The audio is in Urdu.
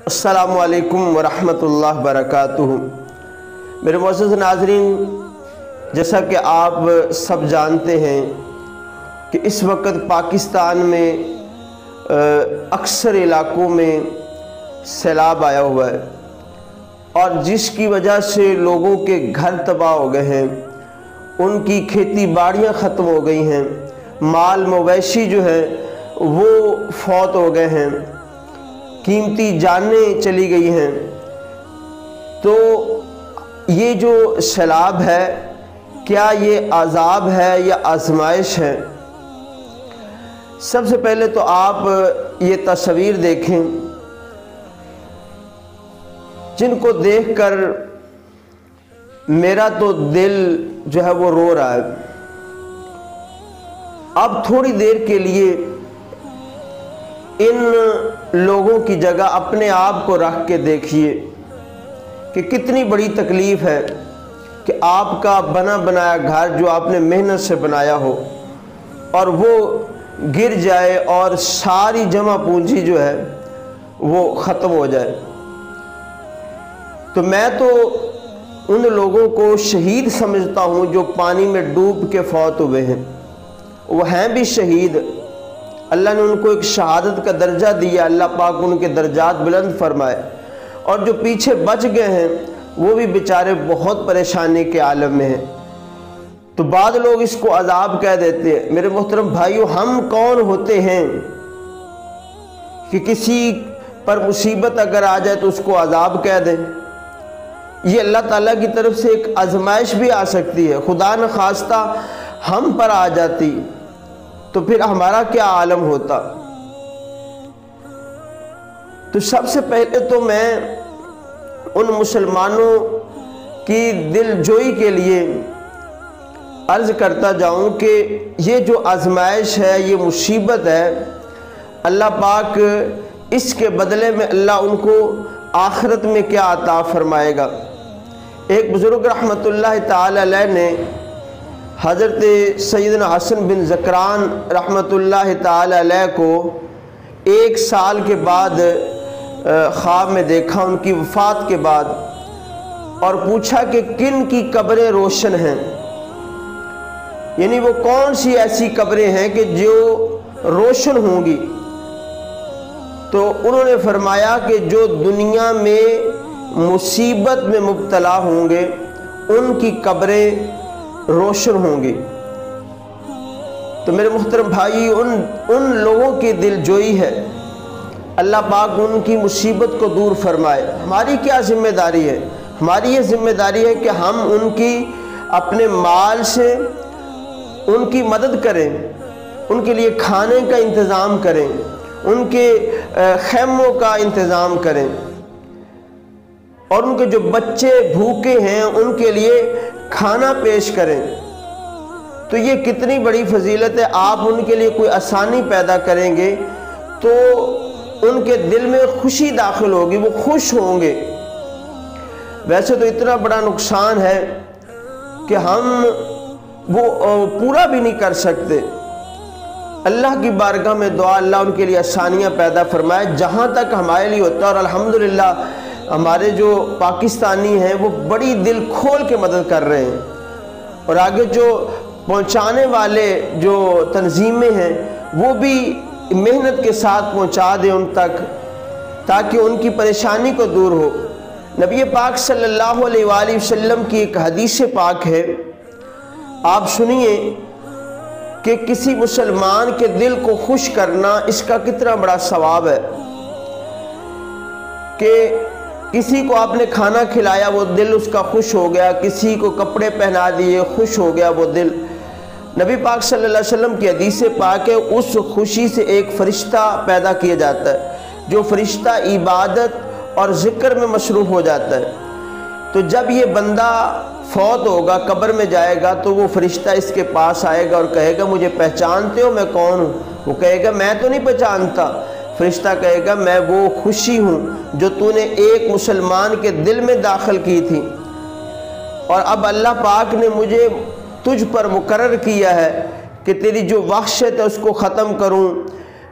السلام علیکم ورحمۃ اللہ وبرکاتہ۔ میرے معزز ناظرین، جیسا کہ آپ سب جانتے ہیں کہ اس وقت پاکستان میں اکثر علاقوں میں سیلاب آیا ہوا ہے، اور جس کی وجہ سے لوگوں کے گھر تباہ ہو گئے ہیں، ان کی کھیتی باڑیاں ختم ہو گئی ہیں، مال مویشی جو ہے وہ فوت ہو گئے ہیں، قیمتی جانیں چلی گئی ہیں۔ تو یہ جو سیلاب ہے، کیا یہ عذاب ہے یا آزمائش ہے؟ سب سے پہلے تو آپ یہ تصویر دیکھیں، جن کو دیکھ کر میرا تو دل جو ہے وہ رو رہا ہے۔ اب تھوڑی دیر کے لیے ان لوگوں کی جگہ اپنے آپ کو رکھ کے دیکھیے کہ کتنی بڑی تکلیف ہے کہ آپ کا بنا بنایا گھر جو آپ نے محنت سے بنایا ہو اور وہ گر جائے اور ساری جمع پونجی جو ہے وہ ختم ہو جائے۔ تو میں تو ان لوگوں کو شہید سمجھتا ہوں جو پانی میں ڈوب کے فوت ہوئے ہیں۔ وہ ہیں بھی شہید، اللہ نے ان کو ایک شہادت کا درجہ دیا، اللہ پاک ان کے درجات بلند فرمائے۔ اور جو پیچھے بچ گئے ہیں وہ بھی بیچارے بہت پریشانی کے عالم میں ہیں۔ تو بعض لوگ اس کو عذاب کہہ دیتے ہیں۔ میرے محترم بھائیو، ہم کون ہوتے ہیں کہ کسی پر مصیبت اگر آ جائے تو اس کو عذاب کہہ دیں؟ یہ اللہ تعالیٰ کی طرف سے ایک آزمائش بھی آ سکتی ہے۔ خدا نخواستہ ہم پر آ جاتی تو پھر ہمارا کیا عالم ہوتا۔ تو سب سے پہلے تو میں ان مسلمانوں کی دل جوئی کے لیے عرض کرتا جاؤں کہ یہ جو آزمائش ہے، یہ مصیبت ہے، اللہ پاک اس کے بدلے میں اللہ ان کو آخرت میں کیا عطا فرمائے گا۔ ایک بزرگ رحمۃ اللہ تعالی علیہ نے حضرت سیدنا حسن بن زکران رحمۃ اللہ تعالی علیہ کو 1 سال کے بعد خواب میں دیکھا، ان کی وفات کے بعد، اور پوچھا کہ کن کی قبریں روشن ہیں، یعنی وہ کون سی ایسی قبریں ہیں کہ جو روشن ہوں گی۔ تو انہوں نے فرمایا کہ جو دنیا میں مصیبت میں مبتلا ہوں گے ان کی قبریں روشن ہوں گی۔ تو میرے محترم بھائی، ان لوگوں کی دل جوئی ہے، اللہ پاک ان کی مصیبت کو دور فرمائے۔ ہماری کیا ذمہ داری ہے؟ ہماری یہ ذمہ داری ہے کہ ہم ان کی اپنے مال سے ان کی مدد کریں، ان کے لیے کھانے کا انتظام کریں، ان کے خیموں کا انتظام کریں، اور ان کے جو بچے بھوکے ہیں ان کے لیے کھانا پیش کریں۔ تو یہ کتنی بڑی فضیلت ہے۔ آپ ان کے لیے کوئی آسانی پیدا کریں گے تو ان کے دل میں خوشی داخل ہوگی، وہ خوش ہوں گے۔ ویسے تو اتنا بڑا نقصان ہے کہ ہم وہ پورا بھی نہیں کر سکتے۔ اللہ کی بارگاہ میں دعا، اللہ ان کے لیے آسانیاں پیدا فرمائے جہاں تک ہمارے لیے ہوتا ہے۔ اور الحمدللہ ہمارے جو پاکستانی ہیں وہ بڑی دل کھول کے مدد کر رہے ہیں، اور آگے جو پہنچانے والے جو تنظیمیں ہیں وہ بھی محنت کے ساتھ پہنچا دیں ان تک، تاکہ ان کی پریشانی کو دور ہو۔ نبی پاک صلی اللہ علیہ وآلہ وسلم کی ایک حدیث پاک ہے، آپ سنیے کہ کسی مسلمان کے دل کو خوش کرنا اس کا کتنا بڑا ثواب ہے۔ کہ کسی کو آپ نے کھانا کھلایا، وہ دل اس کا خوش ہو گیا، کسی کو کپڑے پہنا دیے، خوش ہو گیا وہ دل۔ نبی پاک صلی اللہ علیہ وسلم کی حدیث پاک ہے، اس خوشی سے ایک فرشتہ پیدا کیا جاتا ہے، جو فرشتہ عبادت اور ذکر میں مصروف ہو جاتا ہے۔ تو جب یہ بندہ فوت ہوگا، قبر میں جائے گا، تو وہ فرشتہ اس کے پاس آئے گا اور کہے گا مجھے پہچانتے ہو میں کون ہوں؟ وہ کہے گا میں تو نہیں پہچانتا۔ فرشتہ کہے گا میں وہ خوشی ہوں جو تو نے ایک مسلمان کے دل میں داخل کی تھی، اور اب اللہ پاک نے مجھے تجھ پر مقرر کیا ہے کہ تیری جو وحشت ہے اس کو ختم کروں،